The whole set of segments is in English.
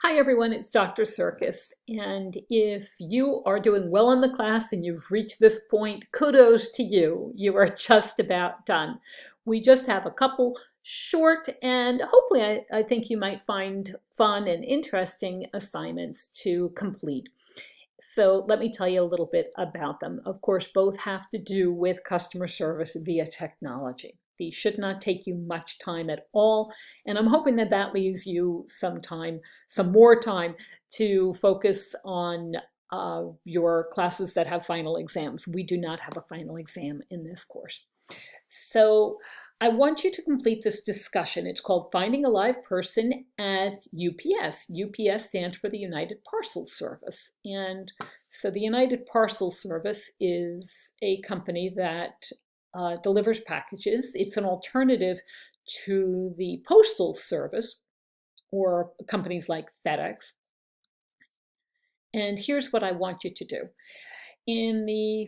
Hi everyone, it's Dr. Circus, and if you are doing well in the class and you've reached this point, kudos to you. You are just about done. We just have a couple short and hopefully I think you might find fun and interesting assignments to complete. So let me tell you a little bit about them. Of course, both have to do with customer service via technology. These should not take you much time at all, and I'm hoping that that leaves you some time, some more time to focus on your classes that have final exams. We do not have a final exam in this course. So I want you to complete this discussion. It's called Finding a Live Person at UPS. UPS stands for the United Parcel Service. And so the United Parcel Service is a company that delivers packages. It's an alternative to the Postal Service or companies like FedEx. And here's what I want you to do. In the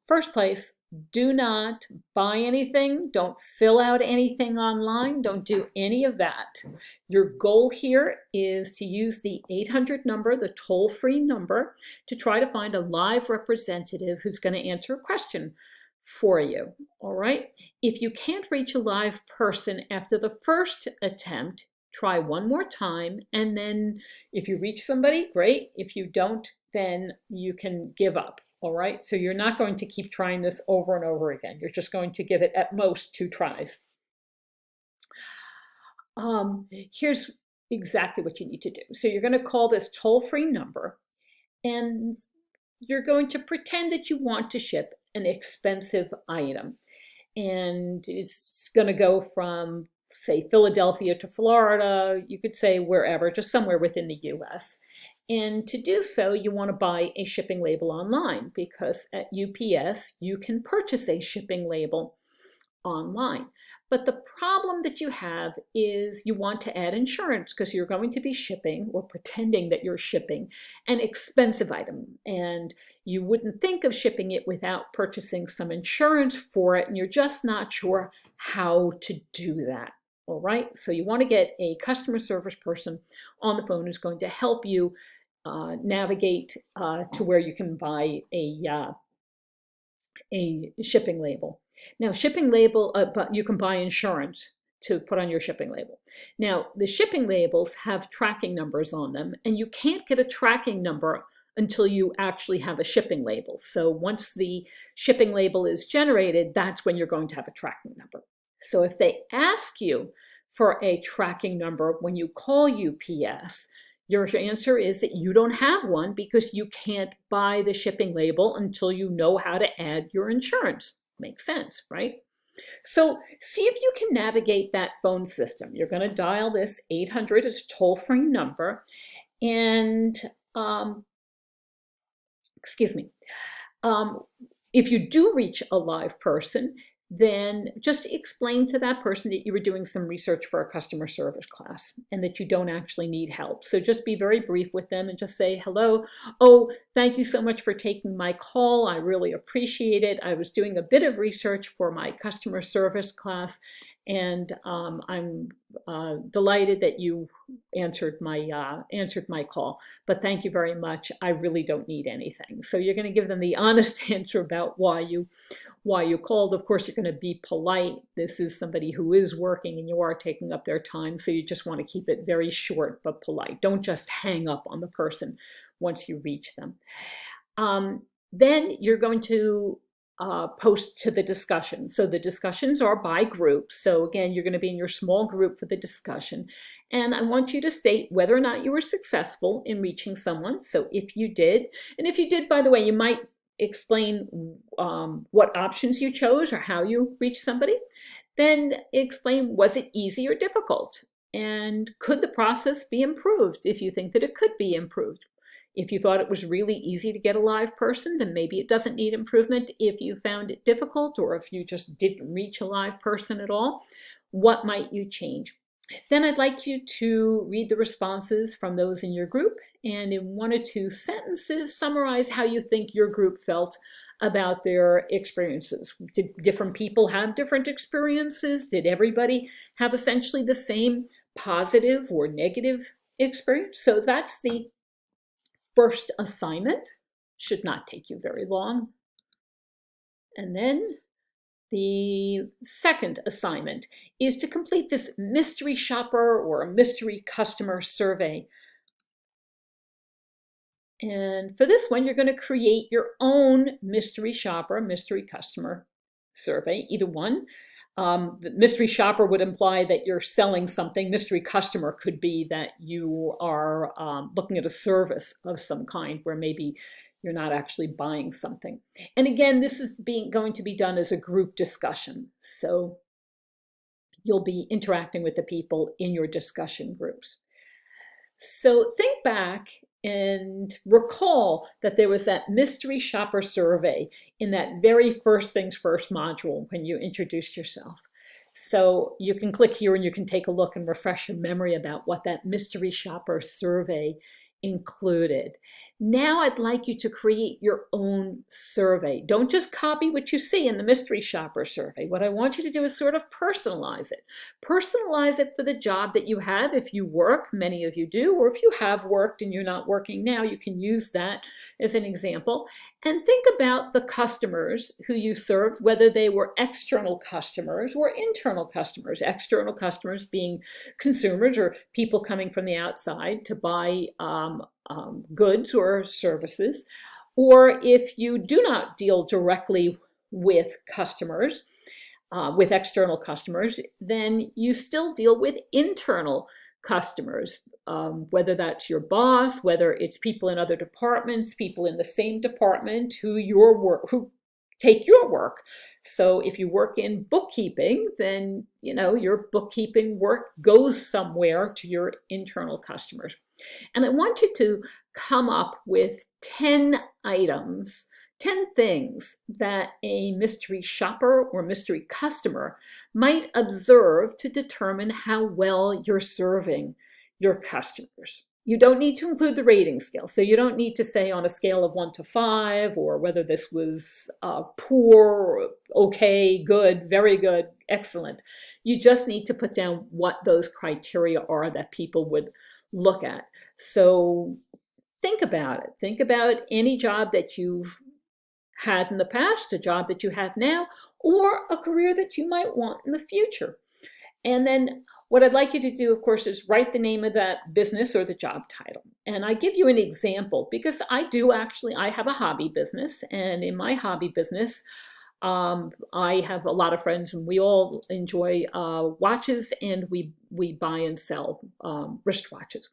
first place, do not buy anything. Don't fill out anything online. Don't do any of that. Your goal here is to use the 800 number, the toll-free number, to try to find a live representative who's going to answer a question for you. All right? If you can't reach a live person after the first attempt, try one more time, and then if you reach somebody, great. If you don't, then you can give up. All right, so you're not going to keep trying this over and over again. You're just going to give it at most 2 tries. Here's exactly what you need to do. So you're going to call this toll-free number, and you're going to pretend that you want to ship an expensive item. And it's going to go from, say, Philadelphia to Florida. You could say wherever, just somewhere within the US. And to do so, you want to buy a shipping label online because at UPS, you can purchase a shipping label online. But the problem that you have is you want to add insurance because you're going to be shipping or pretending that you're shipping an expensive item. And you wouldn't think of shipping it without purchasing some insurance for it. And you're just not sure how to do that. All right. So you want to get a customer service person on the phone who's going to help you navigate to where you can buy a shipping label. Now, shipping label, but you can buy insurance to put on your shipping label. Now, the shipping labels have tracking numbers on them, and you can't get a tracking number until you actually have a shipping label. So once the shipping label is generated, that's when you're going to have a tracking number. So if they ask you for a tracking number when you call UPS, your answer is that you don't have one because you can't buy the shipping label until you know how to add your insurance. Makes sense, right? So see if you can navigate that phone system. You're going to dial this 800, it's a toll-free number, and if you do reach a live person, then just explain to that person that you were doing some research for a customer service class and that you don't actually need help. So just be very brief with them and just say, hello, oh, thank you so much for taking my call. I really appreciate it. I was doing a bit of research for my customer service class, and I'm delighted that you answered my call. But thank you very much. I really don't need anything. So you're going to give them the honest answer about why you called. Of course, you're going to be polite. This is somebody who is working and you are taking up their time. So you just want to keep it very short but polite. Don't just hang up on the person once you reach them. Then you're going to post to the discussion. So the discussions are by group. So again, you're going to be in your small group for the discussion. And I want you to state whether or not you were successful in reaching someone. So if you did, and if you did, by the way, you might explain what options you chose or how you reached somebody. Then explain, was it easy or difficult? And could the process be improved if you think that it could be improved? If you thought it was really easy to get a live person, then maybe it doesn't need improvement. If you found it difficult, or if you just didn't reach a live person at all, what might you change? Then I'd like you to read the responses from those in your group, and in 1 or 2 sentences, summarize how you think your group felt about their experiences. Did different people have different experiences? Did everybody have essentially the same positive or negative experience. So that's the first assignment. Should not take you very long. And then the second assignment is to complete this mystery shopper or a mystery customer survey. And for this one, you're going to create your own mystery shopper, mystery customer survey, either one. The mystery shopper would imply that you're selling something. Mystery customer could be that you are looking at a service of some kind where maybe you're not actually buying something. And again, this is going to be done as a group discussion. So you'll be interacting with the people in your discussion groups. So think back and recall that there was that mystery shopper survey in that very first things first module when you introduced yourself. So you can click here and you can take a look and refresh your memory about what that mystery shopper survey included. Now I'd like you to create your own survey. Don't just copy what you see in the mystery shopper survey. What I want you to do is sort of personalize it. Personalize it for the job that you have if you work, many of you do, or if you have worked and you're not working now, you can use that as an example. And think about the customers who you served, whether they were external customers or internal customers. External customers being consumers or people coming from the outside to buy goods or services. Or if you do not deal directly with customers, with external customers, then you still deal with internal customers, whether that's your boss, whether it's people in other departments, people in the same department who take your work. So if you work in bookkeeping, then your bookkeeping work goes somewhere to your internal customers. And I want you to come up with 10 items, 10 things that a mystery shopper or mystery customer might observe to determine how well you're serving your customers. You don't need to include the rating scale. So you don't need to say on a scale of 1 to 5 or whether this was poor, okay, good, very good, excellent. You just need to put down what those criteria are that people would look at. So think about it. Think about any job that you've had in the past, a job that you have now, or a career that you might want in the future. And then what I'd like you to do, of course, is write the name of that business or the job title. And I give you an example because I have a hobby business. And in my hobby business, I have a lot of friends and we all enjoy watches, and we buy and sell wristwatches.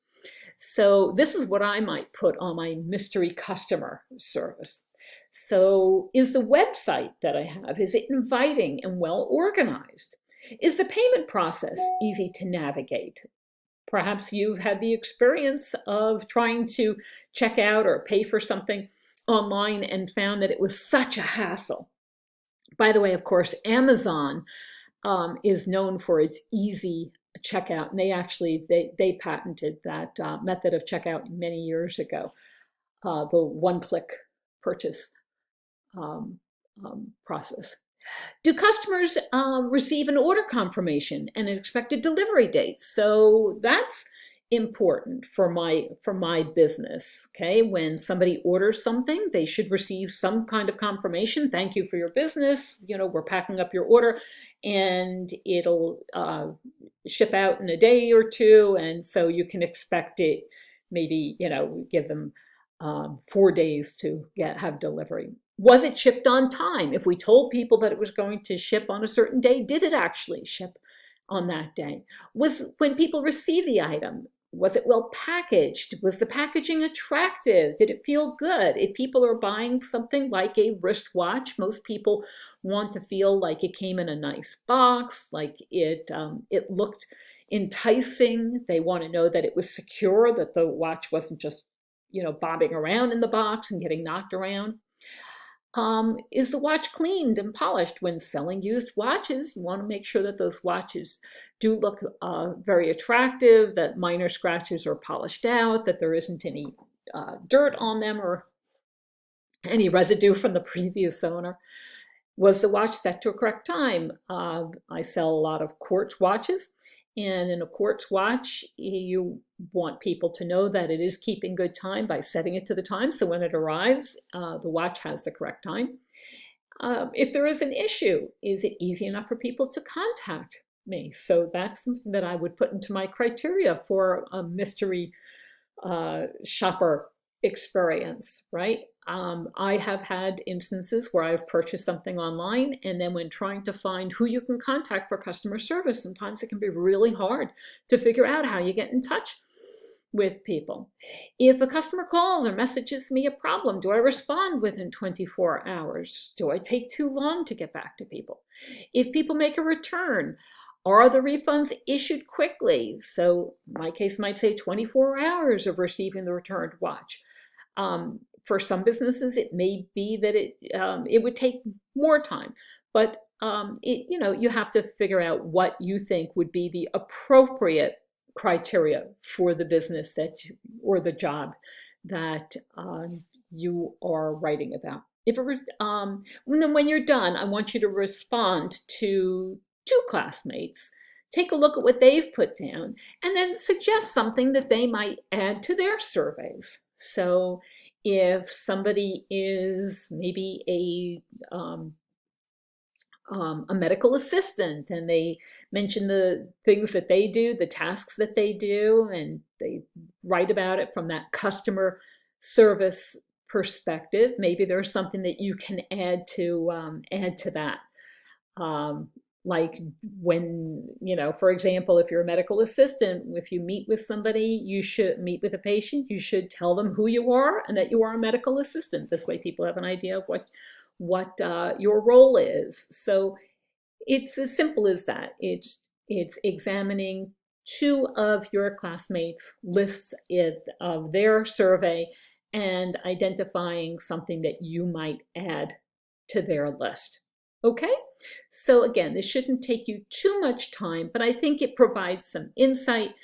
So this is what I might put on my mystery customer service. So is the website that I have, is it inviting and well organized? Is the payment process easy to navigate? Perhaps you've had the experience of trying to check out or pay for something online and found that it was such a hassle. By the way, of course, Amazon is known for its easy checkout, and they patented that method of checkout many years ago, the one-click purchase process. Do customers receive an order confirmation and an expected delivery date? So that's important for my business. Okay, when somebody orders something, they should receive some kind of confirmation. Thank you for your business. We're packing up your order, and it'll ship out in a day or two, and so you can expect it. Maybe give them 4 days to have delivery. Was it shipped on time? If we told people that it was going to ship on a certain day, did it actually ship on that day? When people receive the item, was it well packaged? Was the packaging attractive? Did it feel good? If people are buying something like a wristwatch, most people want to feel like it came in a nice box, like it looked enticing. They want to know that it was secure, that the watch wasn't just bobbing around in the box and getting knocked around. Is the watch cleaned and polished? When selling used watches, you want to make sure that those watches do look very attractive, that minor scratches are polished out, that there isn't any dirt on them or any residue from the previous owner. Was the watch set to a correct time? I sell a lot of quartz watches, And in a quartz watch, you want people to know that it is keeping good time by setting it to the time. So when it arrives, the watch has the correct time. If there is an issue, is it easy enough for people to contact me? So that's something that I would put into my criteria for a mystery shopper experience, right? I have had instances where I've purchased something online, and then when trying to find who you can contact for customer service, sometimes it can be really hard to figure out how you get in touch with people. If a customer calls or messages me a problem, do I respond within 24 hours? Do I take too long to get back to people? If people make a return, are the refunds issued quickly? So my case might say 24 hours of receiving the returned watch. For some businesses, it may be that it would take more time, but you have to figure out what you think would be the appropriate criteria for the business or the job that you are writing about. When you're done, I want you to respond to two classmates. Take a look at what they've put down and then suggest something that they might add to their surveys. So if somebody is maybe a medical assistant and they mention the things that they do, the tasks that they do, and they write about it from that customer service perspective, maybe there's something that you can add to that. Like when, for example, if you're a medical assistant, if you meet with somebody, you should meet with a patient, you should tell them who you are and that you are a medical assistant. This way people have an idea of what your role is. So it's as simple as that. It's examining two of your classmates' lists of their survey and identifying something that you might add to their list. Okay, so again, this shouldn't take you too much time, but I think it provides some insight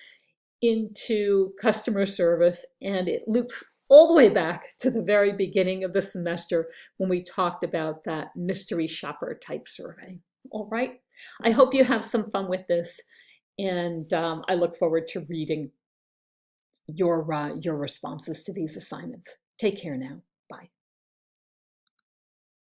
into customer service, and it loops all the way back to the very beginning of the semester when we talked about that mystery shopper type survey. All right, I hope you have some fun with this, and I look forward to reading your responses to these assignments. Take care now. Bye.